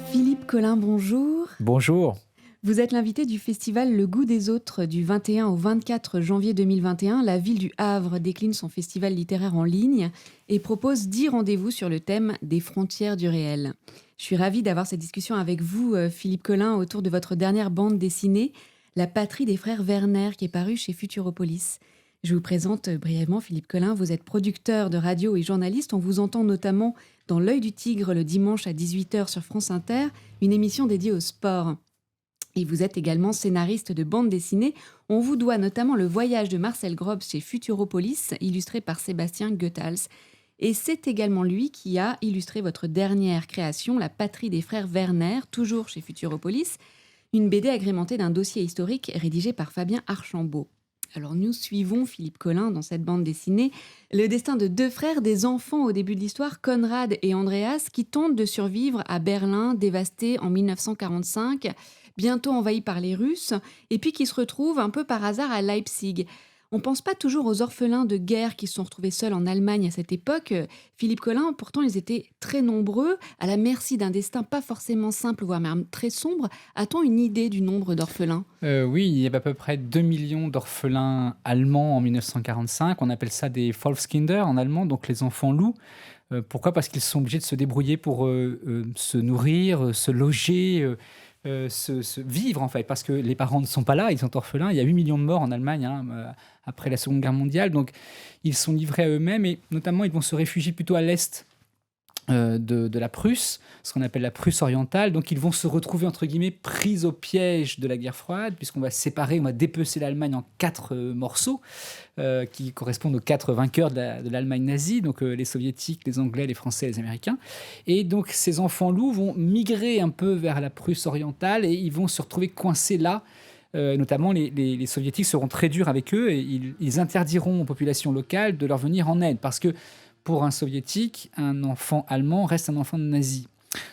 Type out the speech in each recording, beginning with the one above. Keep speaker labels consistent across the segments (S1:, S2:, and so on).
S1: Philippe Collin, bonjour.
S2: Bonjour.
S1: Vous êtes l'invité du festival Le Goût des Autres du 21 au 24 janvier 2021. La ville du Havre décline son festival littéraire en ligne et propose 10 rendez-vous sur le thème des frontières du réel. Je suis ravie d'avoir cette discussion avec vous, Philippe Collin, autour de votre dernière bande dessinée, La patrie des frères Werner, qui est parue chez Futuropolis. Je vous présente brièvement Philippe Collin. Vous êtes producteur de radio et journaliste. On vous entend notamment dans L'œil du tigre le dimanche à 18h sur France Inter, une émission dédiée au sport. Et vous êtes également scénariste de bande dessinée. On vous doit notamment Le voyage de Marcel Grobes chez Futuropolis, illustré par Sébastien Goethals. Et c'est également lui qui a illustré votre dernière création, La patrie des frères Werner, toujours chez Futuropolis, une BD agrémentée d'un dossier historique rédigé par Fabien Archambault. Alors nous suivons Philippe Collin dans cette bande dessinée, le destin de deux frères, des enfants au début de l'histoire, Konrad et Andreas, qui tentent de survivre à Berlin, dévasté en 1945, bientôt envahi par les Russes, et puis qui se retrouvent un peu par hasard à Leipzig. On ne pense pas toujours aux orphelins de guerre qui se sont retrouvés seuls en Allemagne à cette époque. Philippe Collin, pourtant, ils étaient très nombreux, à la merci d'un destin pas forcément simple, voire même très sombre. A-t-on une idée du nombre d'orphelins ?
S2: Oui, il y avait à peu près 2 millions d'orphelins allemands en 1945. On appelle ça des Volkskinder en allemand, donc les enfants loups. Pourquoi ? Parce qu'ils sont obligés de se débrouiller pour se nourrir, se loger, se vivre en fait, parce que les parents ne sont pas là, ils sont orphelins. Il y a 8 millions de morts en Allemagne après la Seconde Guerre mondiale, donc ils sont livrés à eux-mêmes et notamment ils vont se réfugier plutôt à l'est de la Prusse, ce qu'on appelle la Prusse orientale. Donc ils vont se retrouver entre guillemets pris au piège de la guerre froide, puisqu'on va séparer, on va dépecer l'Allemagne en 4 morceaux qui correspondent aux 4 vainqueurs de l'Allemagne nazie, donc les soviétiques, les anglais, les français, les américains. Et donc ces enfants loups vont migrer un peu vers la Prusse orientale et ils vont se retrouver coincés là. Notamment, les soviétiques seront très durs avec eux et ils interdiront aux populations locales de leur venir en aide, parce que pour un soviétique, un enfant allemand reste un enfant nazi.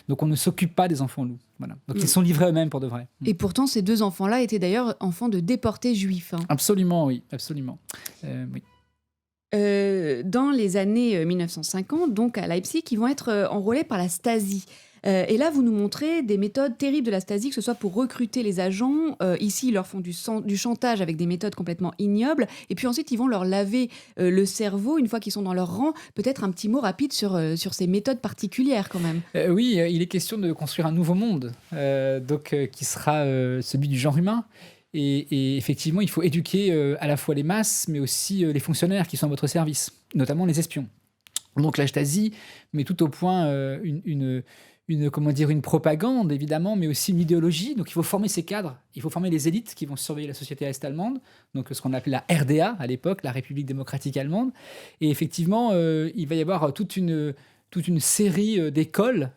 S2: Donc on ne s'occupe pas des enfants loups. Voilà. Donc ils sont livrés eux-mêmes pour de vrai.
S1: Et pourtant, ces deux enfants-là étaient d'ailleurs enfants de déportés juifs.
S2: Absolument, oui. Absolument. Oui.
S1: Dans les années 1950, donc à Leipzig, ils vont être enrôlés par la Stasi. Et là, vous nous montrez des méthodes terribles de la Stasi, que ce soit pour recruter les agents. Ici, ils leur font du chantage avec des méthodes complètement ignobles. Et puis ensuite, ils vont leur laver le cerveau une fois qu'ils sont dans leur rang. Peut-être un petit mot rapide sur ces méthodes particulières quand même.
S2: Oui, il est question de construire un nouveau monde, qui sera celui du genre humain. Et effectivement, il faut éduquer à la fois les masses, mais aussi les fonctionnaires qui sont à votre service, notamment les espions. Donc la Stasi met tout au point une propagande, évidemment, mais aussi une idéologie. Donc il faut former ces cadres, il faut former les élites qui vont surveiller la société est-allemande, donc ce qu'on appelait la RDA à l'époque, la République démocratique allemande. Et effectivement, il va y avoir toute une série d'écoles,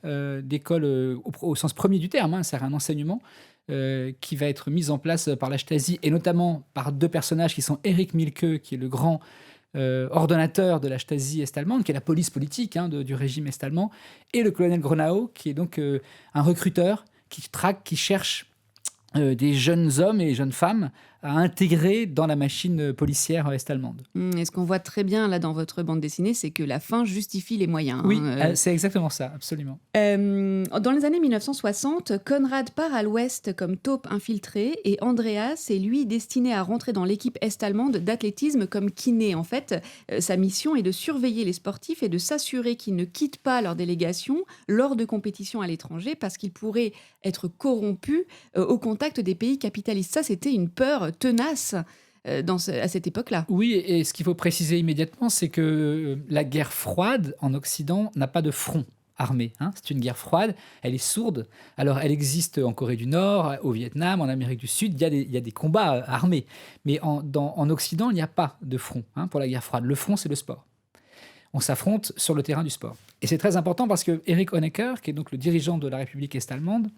S2: au sens premier du terme, c'est un enseignement, qui va être mise en place par la Stasi, et notamment par 2 personnages qui sont Erich Mielke, qui est le grand ordonnateur de la Stasi est-allemande, qui est la police politique du régime est-allemand, et le colonel Gronau, qui est donc un recruteur qui traque, qui cherche des jeunes hommes et jeunes femmes à intégrer dans la machine policière est-allemande.
S1: Et ce qu'on voit très bien là dans votre bande dessinée, c'est que la fin justifie les moyens.
S2: Oui, c'est exactement ça, absolument.
S1: Dans les années 1960, Konrad part à l'ouest comme taupe infiltré et Andreas est lui destiné à rentrer dans l'équipe est-allemande d'athlétisme comme kiné. En fait, sa mission est de surveiller les sportifs et de s'assurer qu'ils ne quittent pas leur délégation lors de compétitions à l'étranger parce qu'ils pourraient être corrompus au contact des pays capitalistes. Ça, c'était une peur tenace à cette époque-là.
S2: Oui, et ce qu'il faut préciser immédiatement, c'est que la guerre froide en Occident n'a pas de front armé. C'est une guerre froide, elle est sourde. Alors, elle existe en Corée du Nord, au Vietnam, en Amérique du Sud, il y a des combats armés. Mais en Occident, il n'y a pas de front pour la guerre froide. Le front, c'est le sport. On s'affronte sur le terrain du sport. Et c'est très important parce que Erich Honecker, qui est donc le dirigeant de la République est-allemande,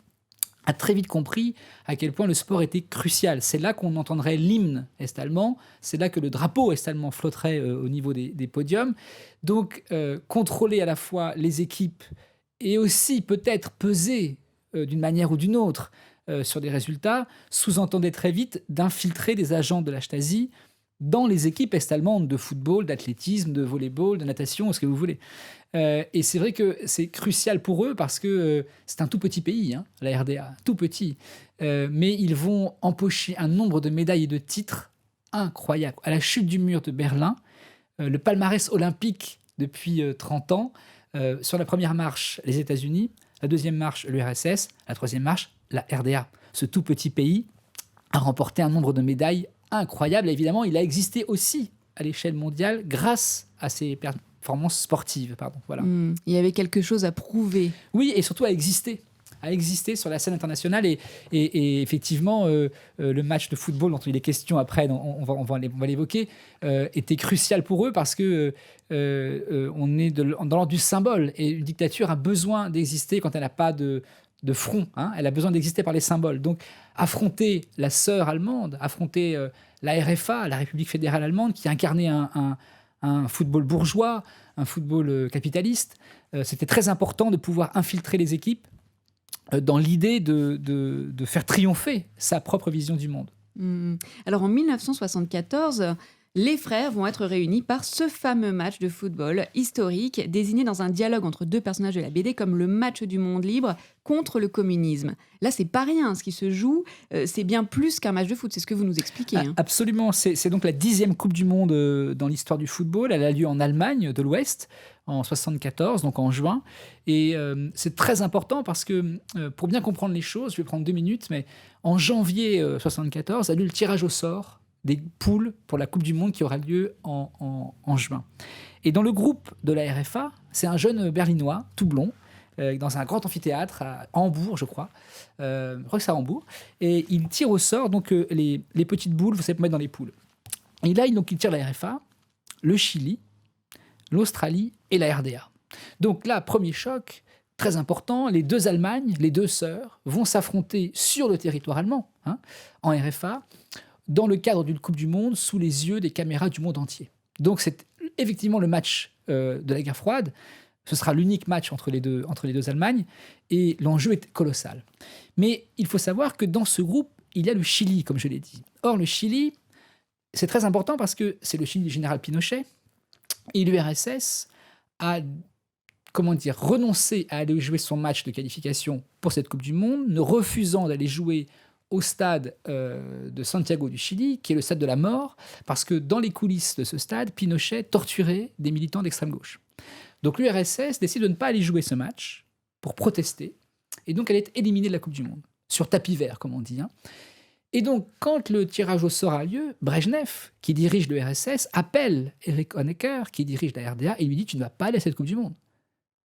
S2: a très vite compris à quel point le sport était crucial. C'est là qu'on entendrait l'hymne est-allemand, c'est là que le drapeau est-allemand flotterait au niveau des podiums. Donc, contrôler à la fois les équipes et aussi peut-être peser d'une manière ou d'une autre sur des résultats, sous-entendait très vite d'infiltrer des agents de la Stasi dans les équipes est-allemandes de football, d'athlétisme, de volleyball, de natation, ce que vous voulez. Et c'est vrai que c'est crucial pour eux parce que c'est un tout petit pays, hein, la RDA, tout petit. Mais ils vont empocher un nombre de médailles et de titres incroyable. À la chute du mur de Berlin, le palmarès olympique depuis 30 ans, sur la première marche, les États-Unis, la deuxième marche, l'URSS, la troisième marche, la RDA. Ce tout petit pays a remporté un nombre de médailles incroyable. Et évidemment, il a existé aussi à l'échelle mondiale grâce à ses performances sportives. Pardon, voilà.
S1: Il y avait quelque chose à prouver.
S2: Oui, et surtout à exister sur la scène internationale. Et effectivement, le match de football dont il est question après, on va l'évoquer, était crucial pour eux parce que on est dans l'ordre du symbole. Et une dictature a besoin d'exister quand elle n'a pas de front. Hein, elle a besoin d'exister par les symboles. Donc, affronter la sœur allemande, affronter la RFA, la République fédérale allemande, qui incarnait un football bourgeois, un football capitaliste, c'était très important de pouvoir infiltrer les équipes dans l'idée de faire triompher sa propre vision du monde.
S1: Alors, en 1974... les frères vont être réunis par ce fameux match de football historique, désigné dans un dialogue entre deux personnages de la BD comme le match du monde libre contre le communisme. Là, c'est pas rien, ce qui se joue, c'est bien plus qu'un match de foot, c'est ce que vous nous expliquez. Hein.
S2: Absolument, c'est donc la 10e Coupe du Monde dans l'histoire du football. Elle a lieu en Allemagne de l'Ouest, en 1974, donc en juin. Et c'est très important parce que, pour bien comprendre les choses, je vais prendre 2 minutes, mais en janvier 1974 a lieu le tirage au sort des poules pour la Coupe du Monde qui aura lieu en juin. Et dans le groupe de la RFA, c'est un jeune Berlinois, tout blond, dans un grand amphithéâtre à Hambourg, je crois. Je crois que c'est à Hambourg. Et il tire au sort donc, les petites boules, vous savez, pour mettre dans les poules. Et là, il tire la RFA, le Chili, l'Australie et la RDA. Donc là, premier choc, très important, les deux Allemagnes, les deux sœurs, vont s'affronter sur le territoire allemand, hein, en RFA, dans le cadre d'une Coupe du Monde, sous les yeux des caméras du monde entier. Donc c'est effectivement le match de la guerre froide. Ce sera l'unique match entre les deux Allemagnes, et l'enjeu est colossal. Mais il faut savoir que dans ce groupe, il y a le Chili, comme je l'ai dit. Or, le Chili, c'est très important parce que c'est le Chili du général Pinochet, et l'URSS a renoncé à aller jouer son match de qualification pour cette Coupe du Monde, ne refusant d'aller jouer au stade de Santiago du Chili, qui est le stade de la mort, parce que dans les coulisses de ce stade, Pinochet torturait des militants d'extrême gauche. Donc l'URSS décide de ne pas aller jouer ce match pour protester, et donc elle est éliminée de la Coupe du Monde, sur tapis vert, comme on dit. Hein. Et donc, quand le tirage au sort a lieu, Brejnev, qui dirige l'URSS, appelle Erich Honecker, qui dirige la RDA, et lui dit « Tu ne vas pas aller à cette Coupe du Monde.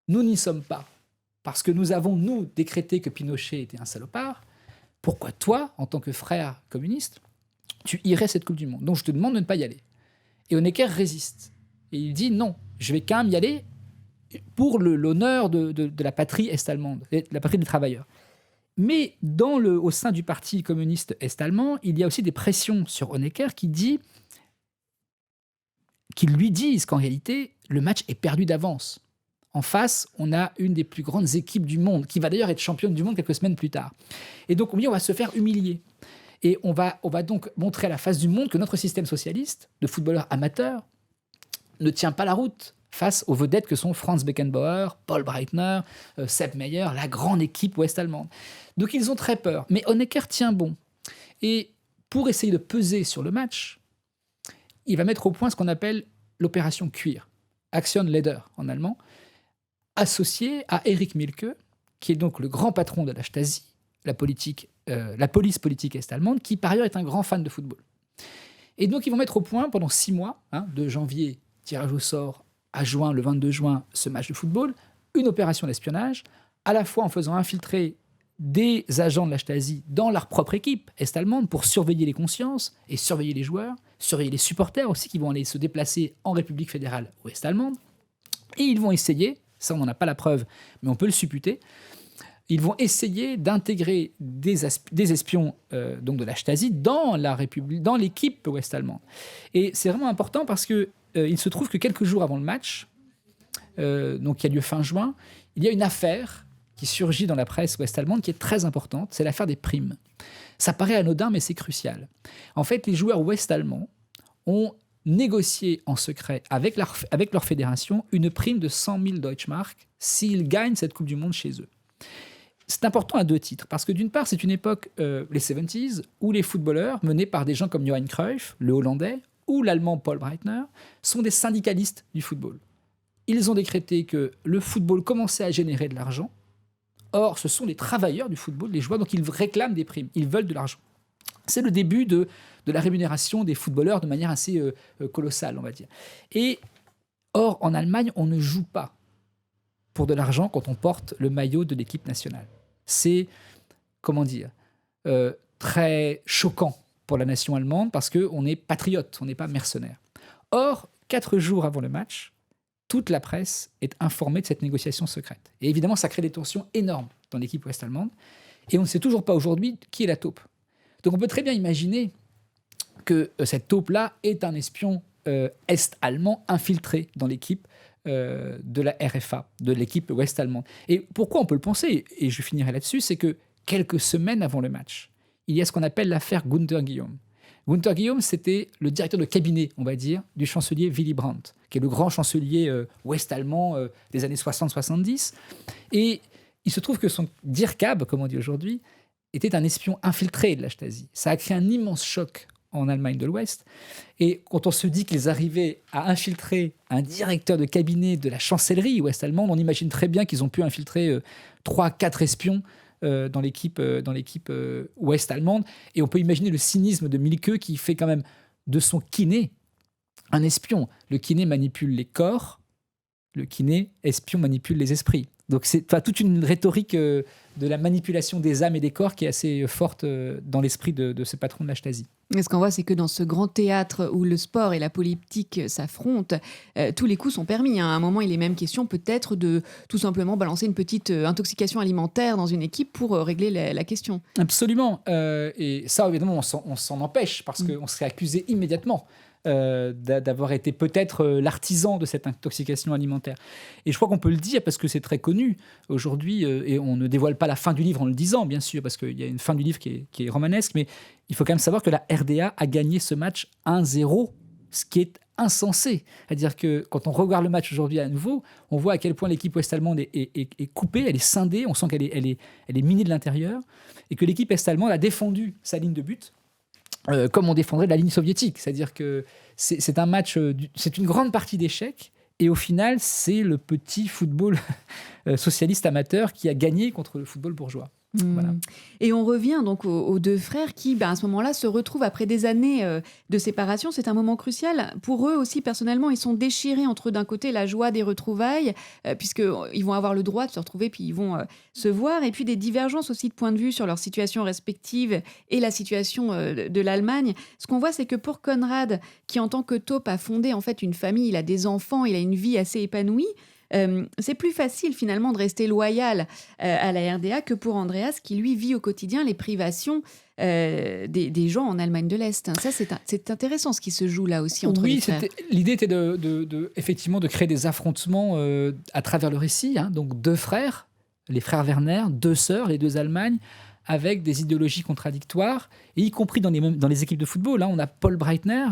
S2: Nous n'y sommes pas, parce que nous avons, nous, décrété que Pinochet était un salopard. Pourquoi toi, en tant que frère communiste, tu irais à cette Coupe du Monde? Donc je te demande de ne pas y aller. » Et Honecker résiste. Et il dit non, je vais quand même y aller pour l'honneur de la patrie est-allemande, de la patrie des travailleurs. Mais au sein du parti communiste est-allemand, il y a aussi des pressions sur Honecker qui lui disent qu'en réalité, le match est perdu d'avance. En face, on a une des plus grandes équipes du monde, qui va d'ailleurs être championne du monde quelques semaines plus tard. Et donc, on va se faire humilier. Et on va donc montrer à la face du monde que notre système socialiste, de footballeurs amateurs, ne tient pas la route face aux vedettes que sont Franz Beckenbauer, Paul Breitner, Sepp Maier, la grande équipe ouest-allemande. Donc, ils ont très peur. Mais Honecker tient bon. Et pour essayer de peser sur le match, il va mettre au point ce qu'on appelle l'opération Cuir, Action Leder en allemand, associé à Erich Mielke, qui est donc le grand patron de la Stasi, la police politique est-allemande, qui par ailleurs est un grand fan de football. Et donc ils vont mettre au point pendant 6 mois, de janvier, tirage au sort, à juin, le 22 juin, ce match de football, une opération d'espionnage, à la fois en faisant infiltrer des agents de la Stasi dans leur propre équipe est-allemande pour surveiller les consciences et surveiller les joueurs, surveiller les supporters aussi qui vont aller se déplacer en République fédérale ouest-allemande. Et ils vont essayer, ça on n'en a pas la preuve, mais on peut le supputer, ils vont essayer d'intégrer des espions donc de la Stasi dans l'équipe ouest-allemande. Et c'est vraiment important parce que il se trouve que quelques jours avant le match, donc qui a lieu fin juin, il y a une affaire qui surgit dans la presse ouest-allemande qui est très importante, c'est l'affaire des primes. Ça paraît anodin, mais c'est crucial. En fait, les joueurs ouest-allemands ont négocié en secret avec leur fédération une prime de 100 000 Deutschmark s'ils gagnent cette Coupe du Monde chez eux. C'est important à 2 titres, parce que d'une part, c'est une époque, les 70s, où les footballeurs, menés par des gens comme Johan Cruyff, le Hollandais, ou l'Allemand Paul Breitner, sont des syndicalistes du football. Ils ont décrété que le football commençait à générer de l'argent. Or, ce sont les travailleurs du football, les joueurs, donc ils réclament des primes, ils veulent de l'argent. C'est le début de la rémunération des footballeurs de manière assez colossale, on va dire. Et or, en Allemagne, on ne joue pas pour de l'argent quand on porte le maillot de l'équipe nationale. C'est, comment dire, très choquant pour la nation allemande parce qu'on est patriote, on n'est pas mercenaire. Or, 4 jours avant le match, toute la presse est informée de cette négociation secrète. Et évidemment, ça crée des tensions énormes dans l'équipe ouest-allemande. Et on ne sait toujours pas aujourd'hui qui est la taupe. Donc on peut très bien imaginer que cette taupe-là est un espion est-allemand infiltré dans l'équipe de la RFA, de l'équipe ouest-allemande. Et pourquoi on peut le penser, et je finirai là-dessus, c'est que quelques semaines avant le match, il y a ce qu'on appelle l'affaire Günther Guillaume. Günther Guillaume, c'était le directeur de cabinet, on va dire, du chancelier Willy Brandt, qui est le grand chancelier ouest-allemand des années 60-70. Et il se trouve que son Dirkab, comme on dit aujourd'hui, était un espion infiltré de la Stasi. Ça a créé un immense choc en Allemagne de l'Ouest. Et quand on se dit qu'ils arrivaient à infiltrer un directeur de cabinet de la chancellerie ouest-allemande, on imagine très bien qu'ils ont pu infiltrer 3-4 espions dans l'équipe ouest-allemande. Et on peut imaginer le cynisme de Mielke qui fait quand même de son kiné un espion. Le kiné manipule les corps, le kiné espion manipule les esprits. Donc c'est toute une rhétorique de la manipulation des âmes et des corps qui est assez forte dans l'esprit de ce patron de la Stasi.
S1: Et ce qu'on voit, c'est que dans ce grand théâtre où le sport et la politique s'affrontent, tous les coups sont permis. À un moment, il est même question peut-être de tout simplement balancer une petite intoxication alimentaire dans une équipe pour régler la question.
S2: Absolument. Et ça, évidemment, on s'en empêche parce qu'on serait accusé immédiatement d'avoir été peut-être l'artisan de cette intoxication alimentaire. Et je crois qu'on peut le dire parce que c'est très connu aujourd'hui, et on ne dévoile pas la fin du livre en le disant, bien sûr, parce qu'il y a une fin du livre qui est romanesque, mais il faut quand même savoir que la RDA a gagné ce match 1-0, ce qui est insensé. C'est-à-dire que quand on regarde le match aujourd'hui à nouveau, on voit à quel point l'équipe ouest-allemande est coupée, elle est scindée, on sent qu'elle est minée de l'intérieur, et que l'équipe est-allemande a défendu sa ligne de but comme on défendrait la ligne soviétique. C'est-à-dire que c'est un match, c'est une grande partie d'échecs, et au final, c'est le petit football socialiste amateur qui a gagné contre le football bourgeois. Voilà.
S1: Et on revient donc aux 2 frères qui, à ce moment-là, se retrouvent après des années de séparation. C'est un moment crucial. Pour eux aussi, personnellement, ils sont déchirés entre, d'un côté, la joie des retrouvailles, puisqu'ils vont avoir le droit de se retrouver, puis ils vont se voir, et puis des divergences aussi de point de vue sur leur situation respective et la situation de l'Allemagne. Ce qu'on voit, c'est que pour Konrad, qui en tant que taupe a fondé en fait une famille, il a des enfants, il a une vie assez épanouie, c'est plus facile finalement de rester loyal à la RDA que pour Andreas qui lui vit au quotidien les privations des gens en Allemagne de l'Est. Ça c'est intéressant ce qui se joue là aussi entre les frères.
S2: L'idée était effectivement de créer des affrontements à travers le récit, donc 2 frères, les frères Werner, 2 sœurs, les 2 Allemagnes, avec des idéologies contradictoires, et y compris dans les équipes de football. On a Paul Breitner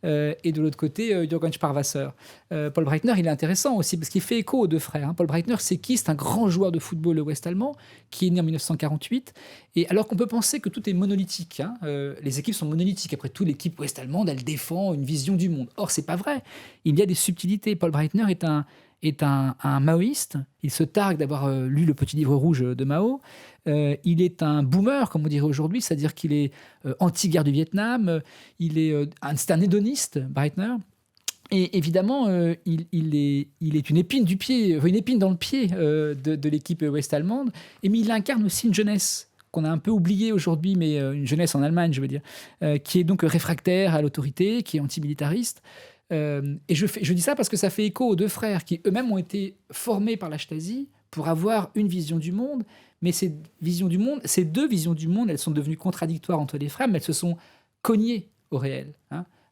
S2: et de l'autre côté Jürgen Sparwasser. Paul Breitner, il est intéressant aussi parce qu'il fait écho aux 2 frères. Paul Breitner, c'est qui ? C'est un grand joueur de football ouest-allemand qui est né en 1948. Et alors qu'on peut penser que tout est monolithique, les équipes sont monolithiques. Après tout, l'équipe ouest-allemande, elle défend une vision du monde. Or, c'est pas vrai. Il y a des subtilités. Paul Breitner est un maoïste. Il se targue d'avoir lu le petit livre rouge de Mao. Il est un boomer, comme on dirait aujourd'hui, c'est-à-dire qu'il est anti-guerre du Vietnam. C'est un hédoniste, Breitner. Et évidemment, il est une épine dans le pied de l'équipe ouest-allemande. Mais il incarne aussi une jeunesse qu'on a un peu oubliée aujourd'hui, mais une jeunesse en Allemagne, je veux dire, qui est donc réfractaire à l'autorité, qui est antimilitariste. Et je dis ça parce que ça fait écho aux 2 frères qui eux-mêmes ont été formés par la Stasi pour avoir une vision du monde, mais ces 2 visions du monde, elles sont devenues contradictoires entre les frères, mais elles se sont cognées au réel.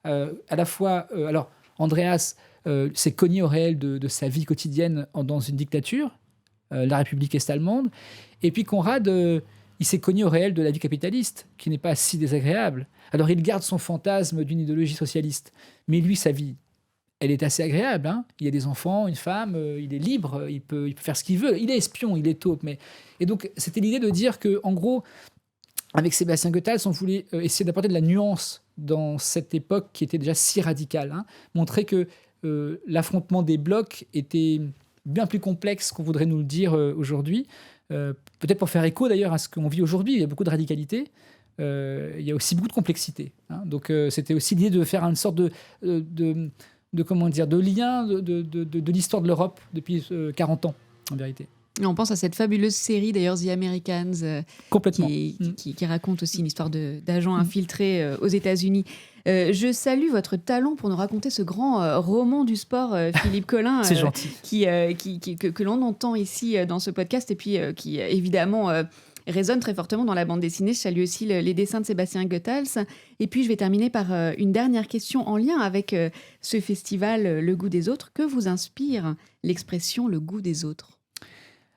S2: À la fois, alors Andreas s'est cogné au réel de sa vie quotidienne dans une dictature, la République est-allemande, et puis Konrad, il s'est cogné au réel de la vie capitaliste, qui n'est pas si désagréable. Alors il garde son fantasme d'une idéologie socialiste. Mais lui, sa vie, elle est assez agréable. Hein. Il y a des enfants, une femme, il est libre, il peut faire ce qu'il veut. Il est espion, il est taupe. Et donc, c'était l'idée de dire que, en gros, avec Sébastien Goethals, on voulait essayer d'apporter de la nuance dans cette époque qui était déjà si radicale. Hein. Montrer que l'affrontement des blocs était bien plus complexe qu'on voudrait nous le dire aujourd'hui. Peut-être pour faire écho d'ailleurs à ce qu'on vit aujourd'hui. Il y a beaucoup de radicalité. Il y a aussi beaucoup de complexité. Hein. Donc, c'était aussi l'idée de faire une sorte comment dire, de lien de l'histoire de l'Europe depuis 40 ans, en vérité.
S1: Et on pense à cette fabuleuse série, d'ailleurs, The Americans,
S2: Complètement.
S1: qui raconte aussi une histoire d'agents infiltrés aux États-Unis. Je salue votre talent pour nous raconter ce grand roman du sport, Philippe Collin.
S2: C'est gentil.
S1: Que l'on entend ici dans ce podcast et puis qui, évidemment, résonne très fortement dans la bande dessinée. Je salue aussi les dessins de Sébastien Goethals. Et puis, je vais terminer par une dernière question en lien avec ce festival Le goût des autres. Que vous inspire l'expression « le goût des autres » ?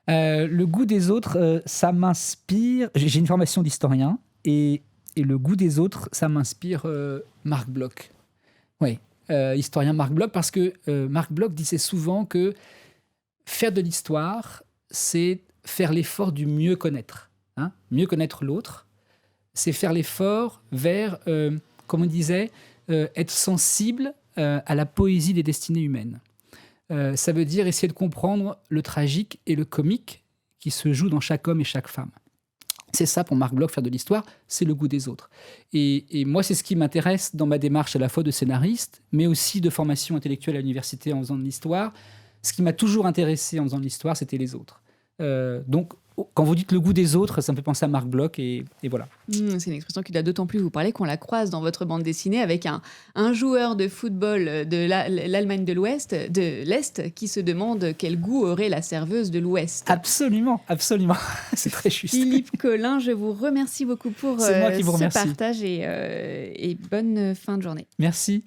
S2: Le goût des autres, ça m'inspire. J'ai une formation d'historien et le goût des autres, ça m'inspire Marc Bloch. Oui, historien Marc Bloch, parce que Marc Bloch disait souvent que faire de l'histoire, c'est faire l'effort du mieux connaître. Hein, mieux connaître l'autre, c'est faire l'effort vers, comme on disait, être sensible à la poésie des destinées humaines. Ça veut dire essayer de comprendre le tragique et le comique qui se joue dans chaque homme et chaque femme. C'est ça pour Marc Bloch, faire de l'histoire, c'est le goût des autres. Et moi, c'est ce qui m'intéresse dans ma démarche à la fois de scénariste, mais aussi de formation intellectuelle à l'université en faisant de l'histoire. Ce qui m'a toujours intéressé en faisant de l'histoire, c'était les autres. Donc, quand vous dites le goût des autres, ça me fait penser à Marc Bloch et voilà.
S1: C'est une expression qui doit d'autant plus vous parler qu'on la croise dans votre bande dessinée avec un joueur de football de l'Allemagne de l'Est qui se demande quel goût aurait la serveuse de l'Ouest.
S2: Absolument, absolument. C'est très juste.
S1: Philippe Collin, je vous remercie beaucoup pour ce partage et bonne fin de journée.
S2: Merci.